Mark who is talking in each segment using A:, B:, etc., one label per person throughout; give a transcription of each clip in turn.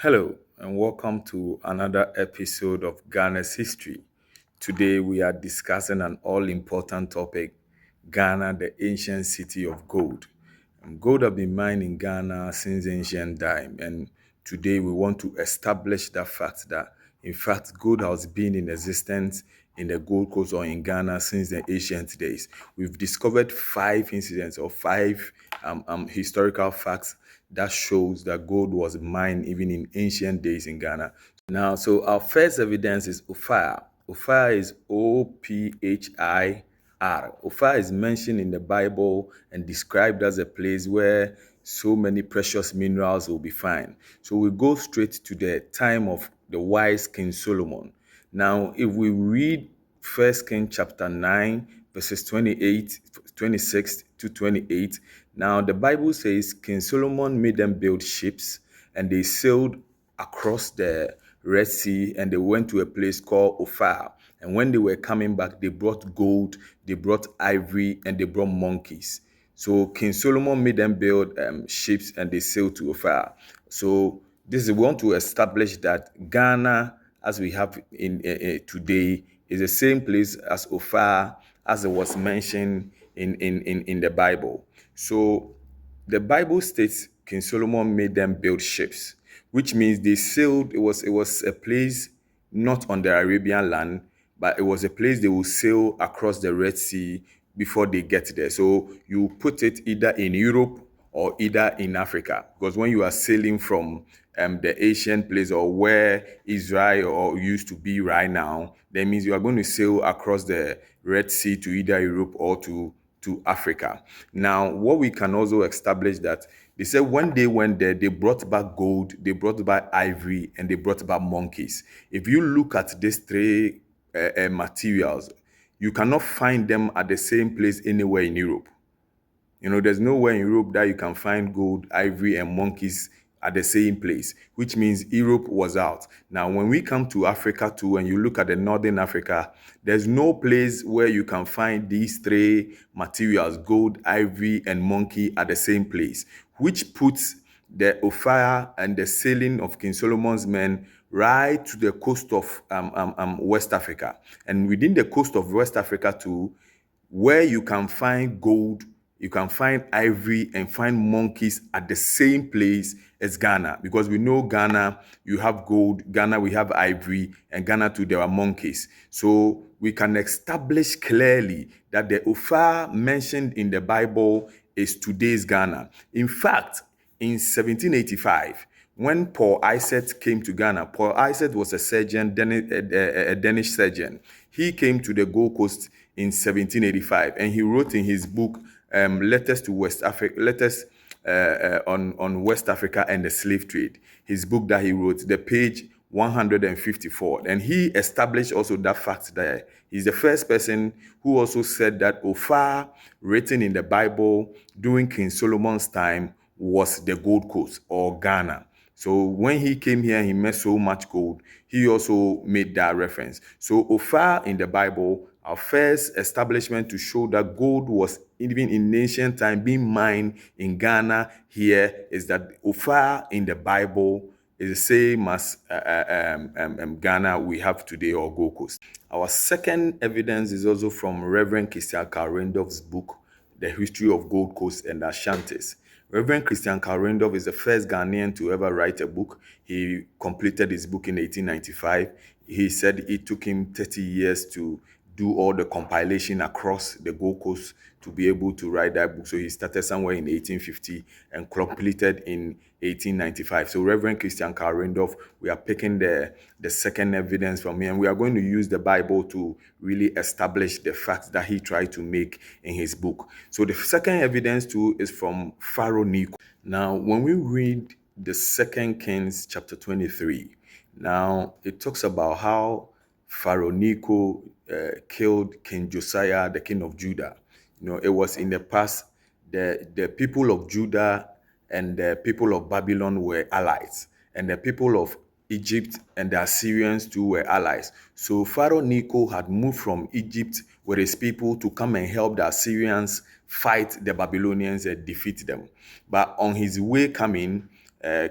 A: Hello, and welcome to another episode of Ghana's History. Today, we are discussing an all important topic: Ghana, the ancient city of gold. Gold have been mined in Ghana since ancient time, and today we want to establish that fact that, in fact, gold has been in existence in the Gold Coast or in Ghana since the ancient days. We've discovered five incidents or five historical facts that shows that gold was mined even in ancient days in Ghana. Now, so our first evidence is Ophir. Ophir is Ophir. Ophir is mentioned in the Bible and described as a place where so many precious minerals will be found. So we go straight to the time of the wise King Solomon. Now, if we read First King chapter 9, verses 28, 26 to 28, now the Bible says King Solomon made them build ships and they sailed across the Red Sea and they went to a place called Ophir. And when they were coming back, they brought gold, they brought ivory, and they brought monkeys. So King Solomon made them build ships and they sailed to Ophir. So this is we want to establish that Ghana, as we have in today, is the same place as Ophir as it was mentioned in the Bible. So the Bible states King Solomon made them build ships, which means they sailed. It was a place not on the Arabian land, but it was a place they will sail across the Red Sea before they get there. So you put it either in Europe or either in Africa, because when you are sailing from the Asian place or where Israel or used to be right now, that means you are going to sail across the Red Sea to either Europe or to Africa. Now, what we can also establish that they said when they went there, they brought back gold, they brought back ivory, and they brought back monkeys. If you look at these three materials, you cannot find them at the same place anywhere in Europe. There's nowhere in Europe that you can find gold, ivory, and monkeys at the same place, which means Europe was out. Now, when we come to Africa too, and you look at the Northern Africa, there's no place where you can find these three materials, gold, ivory, and monkey at the same place, which puts the Ophir and the sailing of King Solomon's men right to the coast of West Africa. And within the coast of West Africa too, where you can find gold, you can find ivory and find monkeys at the same place as Ghana. Because we know Ghana, you have gold, Ghana, we have ivory, and Ghana too, there are monkeys. So we can establish clearly that the Ophir mentioned in the Bible is today's Ghana. In fact, in 1785, when Paul Isaac came to Ghana, Paul Isaac was a surgeon, a Danish surgeon. He came to the Gold Coast in 1785, and he wrote in his book Letters to West Africa, letters on West Africa and the slave trade. His book that he wrote, the page 154, and he established also that fact that he's the first person who also said that Ophir, written in the Bible during King Solomon's time, was the Gold Coast or Ghana. So when he came here, he met so much gold. He also made that reference. So Ophir in the Bible, our first establishment to show that gold was even in ancient time being mined in Ghana here is that Ophir in the Bible is the same as Ghana we have today or Gold Coast. Our second evidence is also from Reverend Christian Carl Randolph's book, The History of Gold Coast and Ashantis. Reverend Christian Carl Randolph is the first Ghanaian to ever write a book. He completed his book in 1895. He said it took him 30 years to do all the compilation across the Gold Coast to be able to write that book. So he started somewhere in 1850 and completed in 1895. So Reverend Christian Carl Randolph, we are picking the second evidence from him. We are going to use the Bible to really establish the facts that he tried to make in his book. So the second evidence too is from Pharaoh Necho. Now, when we read the Second Kings chapter 23, now it talks about how Pharaoh Necho killed King Josiah, the king of Judah. It was in the past, the people of Judah and the people of Babylon were allies, and the people of Egypt and the Assyrians too were allies. So Pharaoh Necho had moved from Egypt with his people to come and help the Assyrians fight the Babylonians and defeat them. But on his way coming,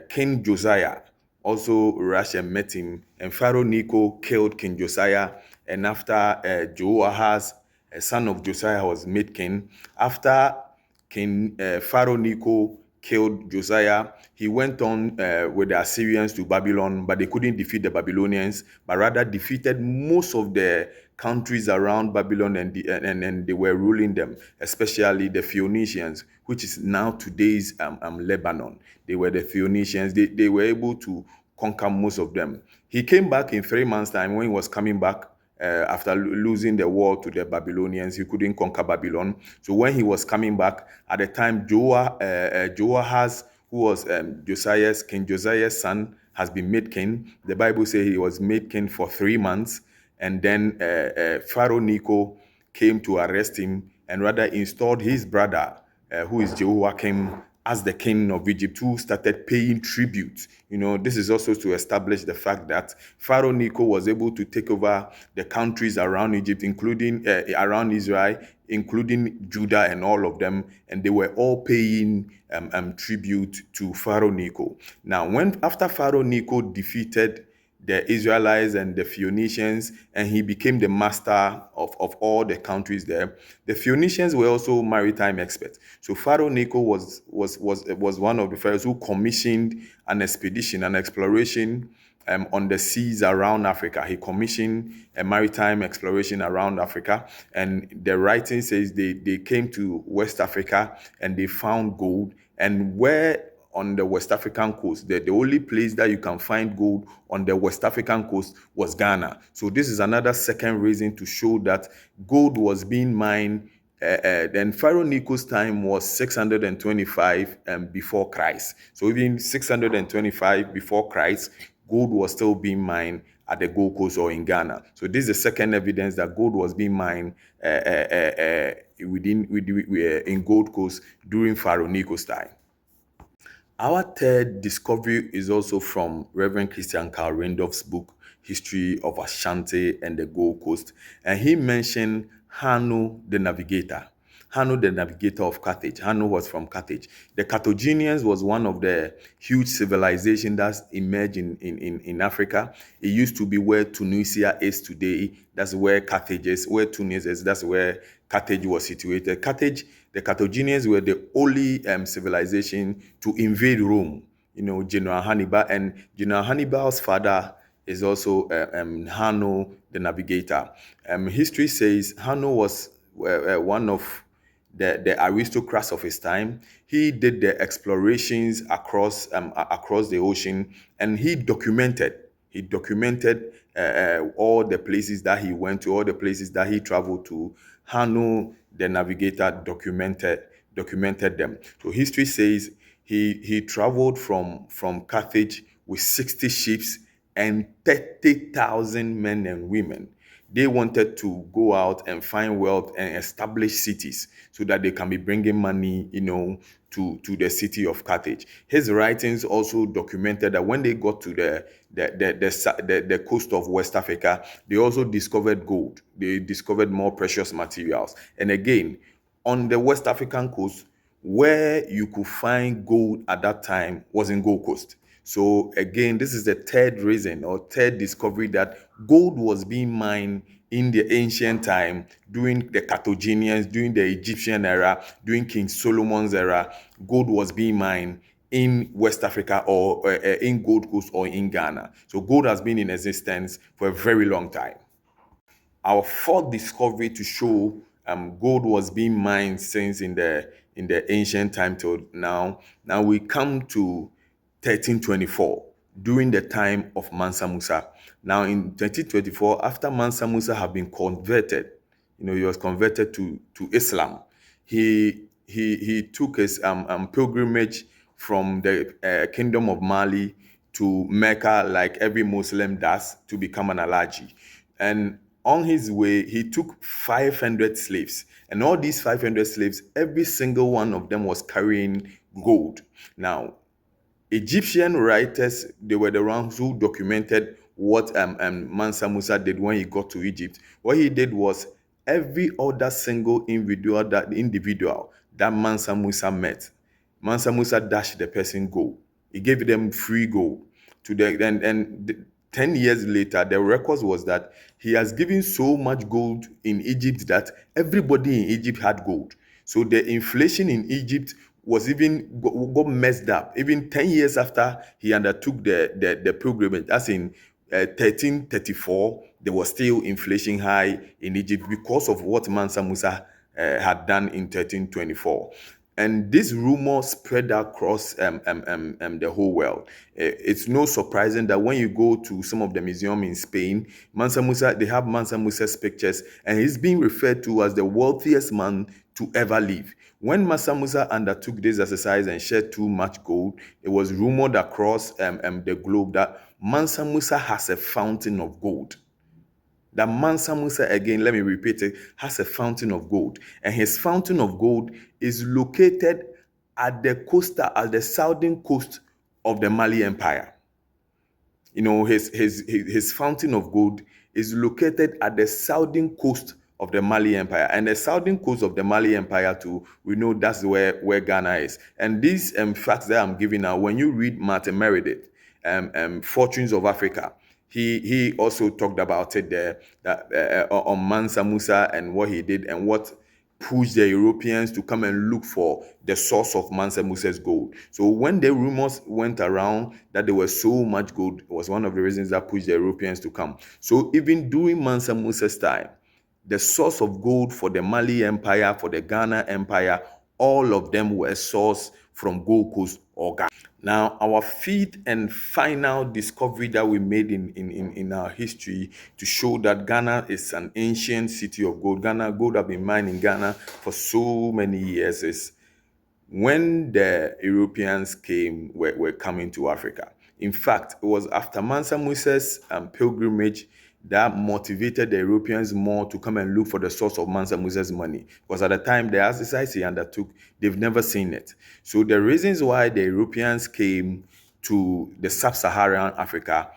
A: King Josiah also rushed and met him. And Pharaoh Necho killed King Josiah. And after Jehoahaz, a son of Josiah, was made king, after King Pharaoh Necho killed Josiah, he went on with the Assyrians to Babylon, but they couldn't defeat the Babylonians, but rather defeated most of the countries around Babylon, and they were ruling them, especially the Phoenicians, which is now today's Lebanon. They were the Phoenicians. They were able to conquer most of them. He came back in 3 months' time. When he was coming back, after losing the war to the Babylonians, he couldn't conquer Babylon. So when he was coming back, at the time, Joahaz, who was King Josiah's son, has been made king. The Bible says he was made king for 3 months, and then Pharaoh Necho came to arrest him and rather installed his brother, who is Jehoiakim, as the king of Egypt, who started paying tribute. This is also to establish the fact that Pharaoh Necho was able to take over the countries around Egypt, including around Israel, including Judah and all of them, and they were all paying tribute to Pharaoh Necho. Now, after Pharaoh Necho defeated the Israelites and the Phoenicians, and he became the master of all the countries there. The Phoenicians were also maritime experts. So Pharaoh Necho was one of the pharaohs who commissioned an expedition, an exploration on the seas around Africa. He commissioned a maritime exploration around Africa, and the writing says they came to West Africa and they found gold, and where on the West African coast, the only place that you can find gold on the West African coast was Ghana. So this is another second reason to show that gold was being mined. Then Pharaoh Necho's time was 625 before Christ. So even 625 before Christ, gold was still being mined at the Gold Coast or in Ghana. So this is the second evidence that gold was being mined in Gold Coast during Pharaoh Necho's time. Our third discovery is also from Reverend Christian Carl Randolph's book, History of Ashanti and the Gold Coast. And he mentioned Hanno the Navigator. Hanno the Navigator of Carthage. Hanno was from Carthage. The Carthaginians was one of the huge civilizations that emerged in Africa. It used to be where Tunisia is today. That's where Carthage is. Where Tunis is, that's where Carthage was situated. The Carthaginians were the only civilization to invade Rome. General Hannibal, and General Hannibal's father is also Hanno the Navigator. History says Hanno was one of the aristocrats of his time. He did the explorations across the ocean, and he documented all the places that he went to, all the places that he traveled to. Hanno the Navigator documented them. So history says he traveled from Carthage with 60 ships and 30,000 men and women. They wanted to go out and find wealth and establish cities so that they can be bringing money, to the city of Carthage. His writings also documented that when they got to the coast of West Africa, they also discovered gold. They discovered more precious materials. And again, on the West African coast, where you could find gold at that time was in Gold Coast. So again, this is the third reason or third discovery that gold was being mined in the ancient time, during the Carthaginians, during the Egyptian era, during King Solomon's era. Gold was being mined in West Africa or in Gold Coast or in Ghana. So gold has been in existence for a very long time. Our fourth discovery to show gold was being mined since in the ancient time till now. Now we come to 1324, during the time of Mansa Musa. Now in 1324, after Mansa Musa had been converted, he was converted to Islam. He took his pilgrimage from the kingdom of Mali to Mecca, like every Muslim does, to become an Alhaji. And on his way, he took 500 slaves. And all these 500 slaves, every single one of them was carrying gold. Now, Egyptian writers, they were the ones who documented what Mansa Musa did when he got to Egypt. What he did was every other single individual that Mansa Musa met, Mansa Musa dashed the person gold. He gave them free gold. to the and 10 years later, the records was that he has given so much gold in Egypt that everybody in Egypt had gold. So the inflation in Egypt was even got messed up. Even 10 years after he undertook the pilgrimage, as in 1334, there was still inflation high in Egypt because of what Mansa Musa had done in 1324. And this rumor spread across the whole world. It's no surprising that when you go to some of the museums in Spain, Mansa Musa, they have Mansa Musa's pictures, and he's being referred to as the wealthiest man to ever live. When Mansa Musa undertook this exercise and shared too much gold, it was rumored across the globe that Mansa Musa has a fountain of gold. That Mansa Musa, again, let me repeat it, has a fountain of gold. And his fountain of gold is located at the southern coast of the Mali Empire. You know, his fountain of gold is located at the southern coast of the Mali Empire. And the southern coast of the Mali Empire, too, we know that's where Ghana is. And these facts that I'm giving now, when you read Martin Meredith, Fortunes of Africa, he also talked about it there, that on Mansa Musa and what he did and what pushed the Europeans to come and look for the source of Mansa Musa's gold. So when the rumors went around that there was so much gold, it was one of the reasons that pushed the Europeans to come. So even during Mansa Musa's time, the source of gold for the Mali Empire, for the Ghana Empire, all of them were sourced from Gold Coast or Ghana. Now, our fifth and final discovery that we made in our history to show that Ghana is an ancient city of gold. Gold have been mined in Ghana for so many years is when the Europeans were coming to Africa. In fact, it was after Mansa Musa's pilgrimage that motivated the Europeans more to come and look for the source of Mansa Musa's money. Because at the time, the exercise he undertook, they've never seen it. So the reasons why the Europeans came to the sub-Saharan Africa,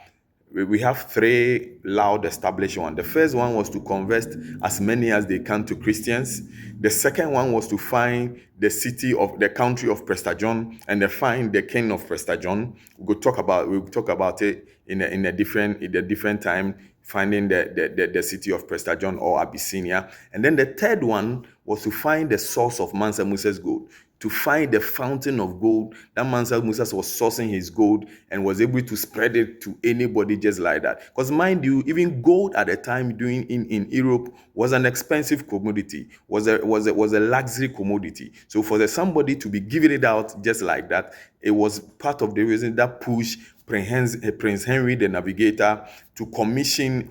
A: we have three loud established ones. The first one was to convert as many as they can to Christians. The second one was to find the country of Prester John, and they find the king of Prester John. We'll talk about it in a different time, finding the city of Prester John or Abyssinia. And then the third one was to find the source of Mansa Musa's gold, to find the fountain of gold that Mansa Musa was sourcing his gold and was able to spread it to anybody just like that. Because mind you, even gold at the time in Europe was an expensive commodity, was a luxury commodity. So for somebody to be giving it out just like that, it was part of the reason that pushed Prince Henry the Navigator to commission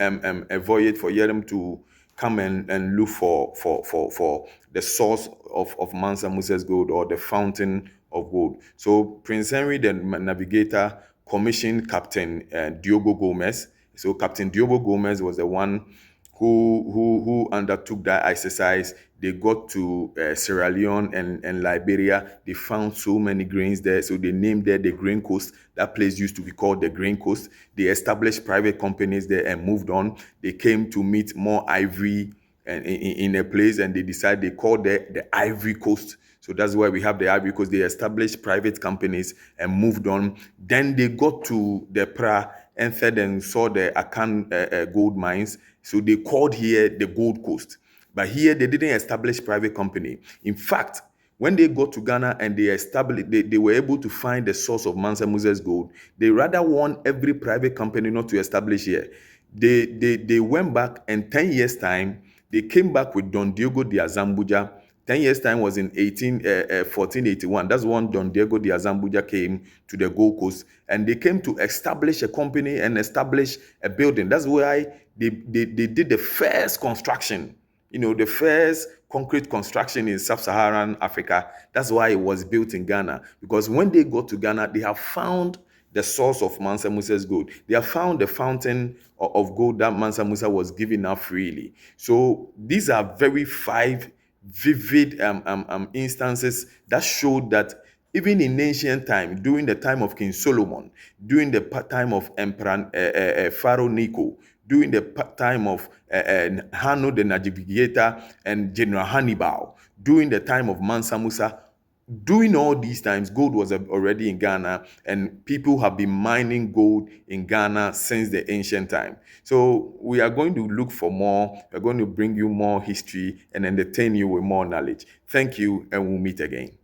A: a voyage for Yerem to come and look for the source of Mansa Musa's gold, or the fountain of gold. So Prince Henry the Navigator commissioned Captain Diogo Gomez. So Captain Diogo Gomez was the one who undertook that exercise. They got to Sierra Leone and Liberia. They found so many grains there, so they named there the Grain Coast. That place used to be called the Grain Coast. They established private companies there and moved on. They came to meet more ivory in a place, and they called the Ivory Coast. So that's why we have the Ivory Coast. They established private companies and moved on. Then they got to the Pra, entered and saw the Akan gold mines. So they called here the Gold Coast. But here they didn't establish private company. In fact, when they got to Ghana and they were able to find the source of Mansa Musa's gold, they rather want every private company not to establish here. They went back, and 10 years time, they came back with Don Diego de Azambuja. 10 years time was in 1481. That's when Don Diego de Azambuja came to the Gold Coast, and they came to establish a company and establish a building. That's why they did the first construction, the first concrete construction in sub-Saharan Africa. That's why it was built in Ghana, because when they got to Ghana, they have found the source of Mansa Musa's gold. They have found the fountain of gold that Mansa Musa was giving out freely. So these are very 5 vivid instances that showed that even in ancient time, during the time of King Solomon, during the time of Emperor Pharaoh Necho, during the time of Hanno the Navigator and General Hannibal, during the time of Mansa Musa, During all these times, gold was already in Ghana, and people have been mining gold in Ghana since the ancient time. So we are going to look for more. We're going to bring you more history and entertain you with more knowledge. Thank you, and we'll meet again.